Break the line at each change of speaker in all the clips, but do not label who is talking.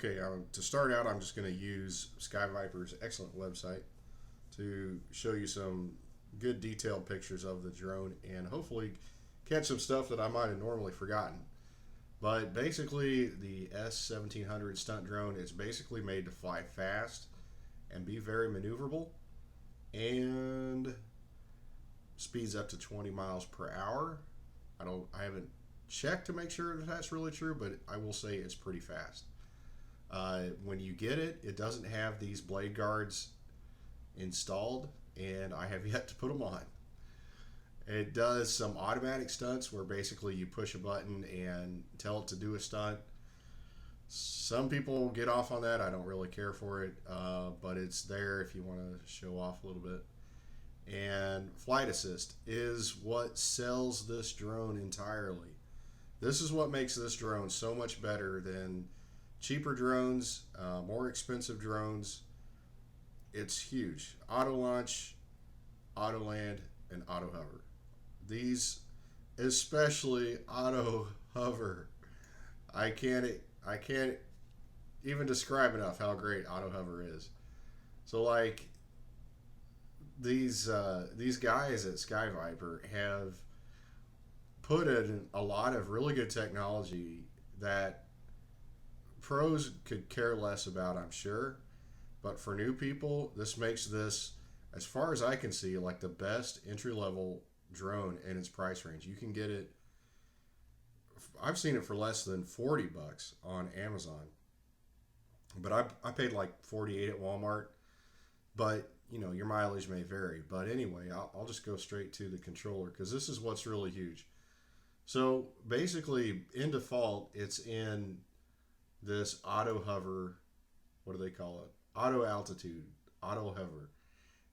Okay, to start out, I'm just going to use Sky Viper's excellent website to show you some good detailed pictures of the drone and hopefully catch some stuff that I might have normally forgotten. But basically, the S1700 stunt drone is basically made to fly fast and be very maneuverable, and speeds up to 20 miles per hour. I haven't checked to make sure that that's really true, but I will say it's pretty fast. When you get it, it doesn't have these blade guards installed, and I have yet to put them on. It does some automatic stunts where basically you push a button and tell it to do a stunt. Some people get off on that. I don't really care for it, but it's there if you want to show off a little bit. And flight assist is what sells this drone entirely. This is what makes this drone so much better than cheaper drones, more expensive drones. It's huge. Auto launch, auto land, and auto hover. These, especially auto hover, I can't even describe enough how great auto hover is. So like these guys at Sky Viper have put in a lot of really good technology that pros could care less about, I'm sure. But for new people, this makes this, as far as I can see, like the best entry-level drone in its price range. You can get it, I've seen it for less than 40 bucks on Amazon. But I paid like 48 at Walmart. But, you know, your mileage may vary. But anyway, I'll just go straight to the controller because this is what's really huge. So basically, in default, it's in this auto hover, what do they call it? Auto altitude, auto hover.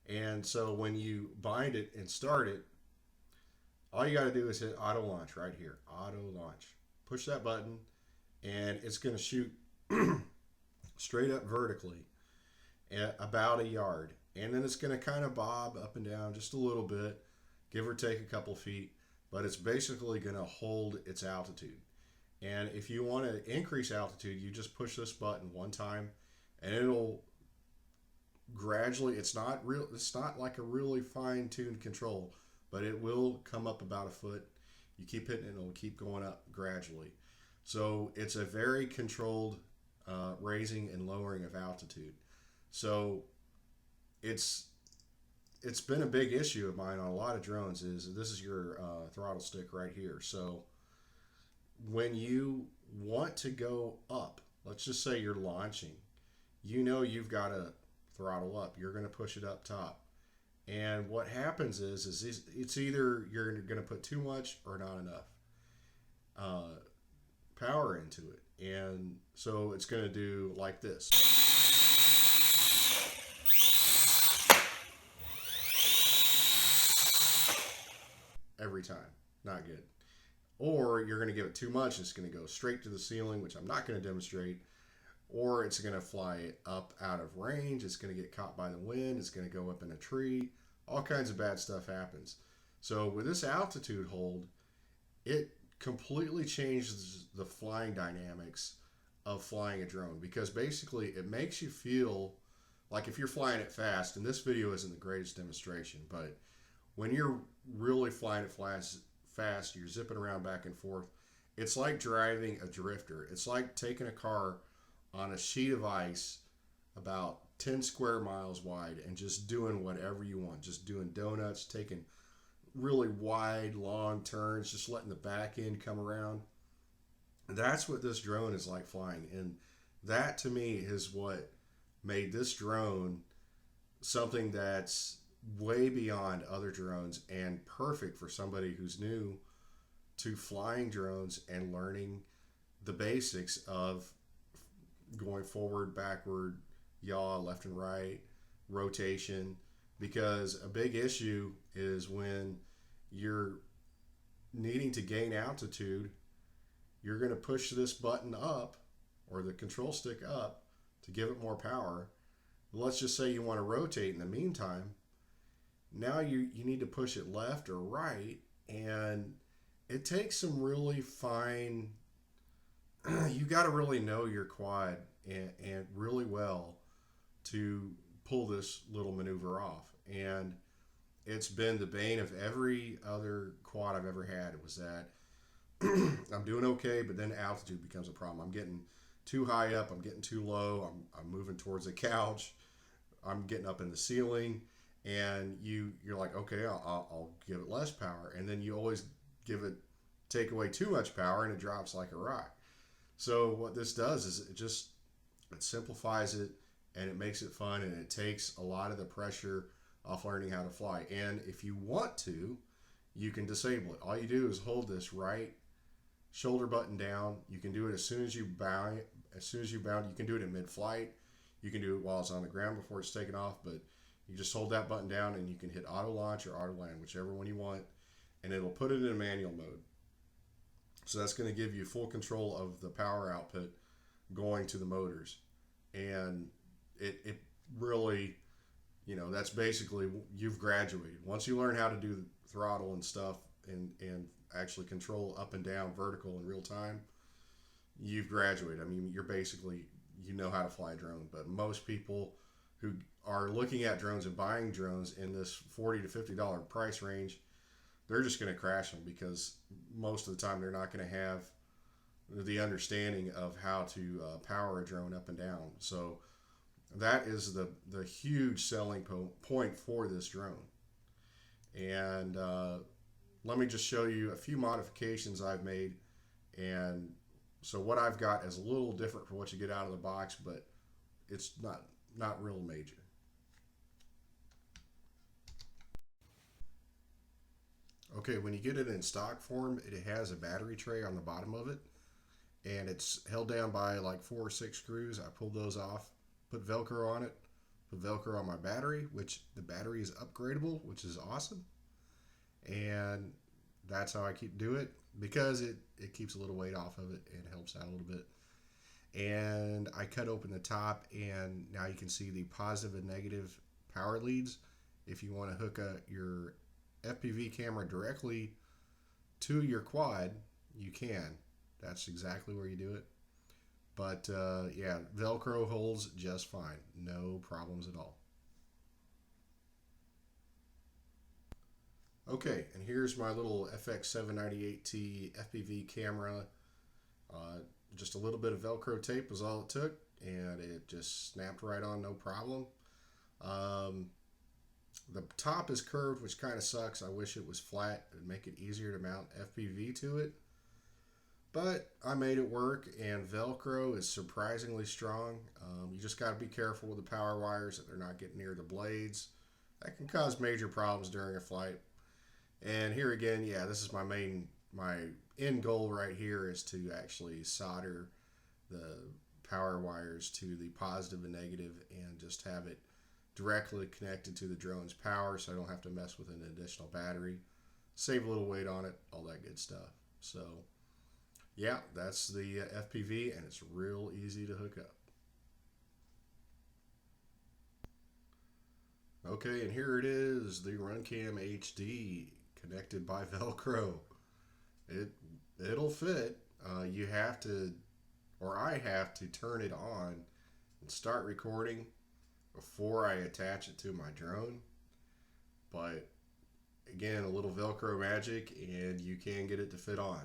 And so when you bind it and start it, all you got to do is hit auto launch right here. Auto launch. Push that button and it's going to shoot straight up vertically at about a yard. And then it's going to kind of bob up and down just a little bit, give or take a couple feet, but it's basically going to hold its altitude. And if you want to increase altitude, you just push this button one time and it'll gradually, it's not like a really fine-tuned control, but it will come up about a foot. You keep hitting it and it'll keep going up gradually. So it's a very controlled raising and lowering of altitude. So it's been a big issue of mine on a lot of drones is this is your throttle stick right here. So when you want to go up, let's just say you're launching, you know you've got to throttle up. You're going to push it up top. And what happens is it's either you're going to put too much or not enough power into it. And so it's going to do like this. Every time. Not good. Or you're going to give it too much. It's going to go straight to the ceiling, which I'm not going to demonstrate. Or it's going to fly up out of range. It's going to get caught by the wind. It's going to go up in a tree. All kinds of bad stuff happens. So with this altitude hold, it completely changes the flying dynamics of flying a drone, because basically it makes you feel like if you're flying it fast, and this video isn't the greatest demonstration, but when you're really flying it fast, you're zipping around back and forth. It's like driving a drifter. It's like taking a car on a sheet of ice about 10 square miles wide and just doing whatever you want. Just doing donuts, taking really wide, long turns, just letting the back end come around. That's what this drone is like flying. And that to me is what made this drone something that's way beyond other drones and perfect for somebody who's new to flying drones and learning the basics of going forward, backward, yaw, left and right, rotation. Because a big issue is when you're needing to gain altitude, you're going to push this button up or the control stick up to give it more power. Let's just say you want to rotate in the meantime. Now you need to push it left or right, and it takes some really fine, you got to really know your quad and really well to pull this little maneuver off. And it's been the bane of every other quad I've ever had. It was that I'm doing okay, but then altitude becomes a problem. I'm getting too high up, I'm getting too low, I'm moving towards the couch, I'm getting up in the ceiling, and you're like, okay, I'll give it less power, and then you always take away too much power, and it drops like a rock. So what this does is it simplifies it, and it makes it fun, and it takes a lot of the pressure off learning how to fly. And if you want to, you can disable it. All you do is hold this right shoulder button down. You can do it as soon as you bound. You can do it in mid-flight. You can do it while it's on the ground before it's taken off, but you just hold that button down and you can hit auto launch or auto land, whichever one you want, and it'll put it in manual mode. So that's going to give you full control of the power output going to the motors. And it really, that's basically, you've graduated. Once you learn how to do the throttle and stuff and actually control up and down, vertical in real time, you've graduated. I mean, you're basically, you know how to fly a drone. But most people who are looking at drones and buying drones in this $40 to $50 price range, they're just going to crash them because most of the time they're not going to have the understanding of how to power a drone up and down. So that is the huge selling point for this drone. And let me just show you a few modifications I've made. And so what I've got is a little different from what you get out of the box, but it's not real major. Okay, when you get it in stock form, it has a battery tray on the bottom of it, and it's held down by like 4 or 6 screws. I pulled those off, put Velcro on it, put Velcro on my battery, which the battery is upgradable, which is awesome. And that's how I do it, because it keeps a little weight off of it and helps out a little bit. And I cut open the top, and now you can see the positive and negative power leads. If you want to hook your FPV camera directly to your quad, you can. That's exactly where you do it. But yeah, Velcro holds just fine. No problems at all. Okay, and here's my little FX798T FPV camera. Just a little bit of Velcro tape was all it took, and it just snapped right on, no problem. The top is curved, which kind of sucks. I wish it was flat. It would make it easier to mount FPV to it. But I made it work, and Velcro is surprisingly strong. You just got to be careful with the power wires that they're not getting near the blades. That can cause major problems during a flight. And here again, yeah, this is my end goal right here is to actually solder the power wires to the positive and negative and just have it directly connected to the drone's power, so I don't have to mess with an additional battery, save a little weight on it, all that good stuff. So yeah, that's the FPV, and it's real easy to hook up. Okay, and here it is, the Runcam HD connected by Velcro. It'll fit. You have to, or I have to, turn it on and start recording before I attach it to my drone. But again, a little Velcro magic, and you can get it to fit on.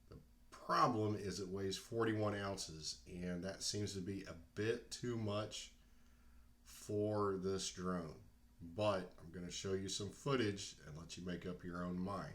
The problem is it weighs 41 ounces, and that seems to be a bit too much for this drone. But I'm going to show you some footage and let you make up your own mind.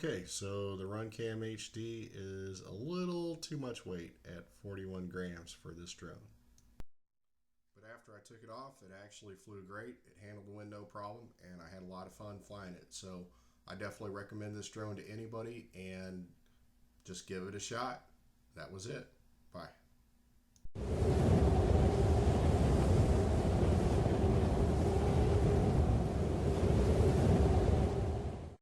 Okay, so the Runcam HD is a little too much weight at 41 grams for this drone. But after I took it off, it actually flew great. It handled the wind no problem, and I had a lot of fun flying it. So I definitely recommend this drone to anybody, and just give it a shot. That was it. Bye.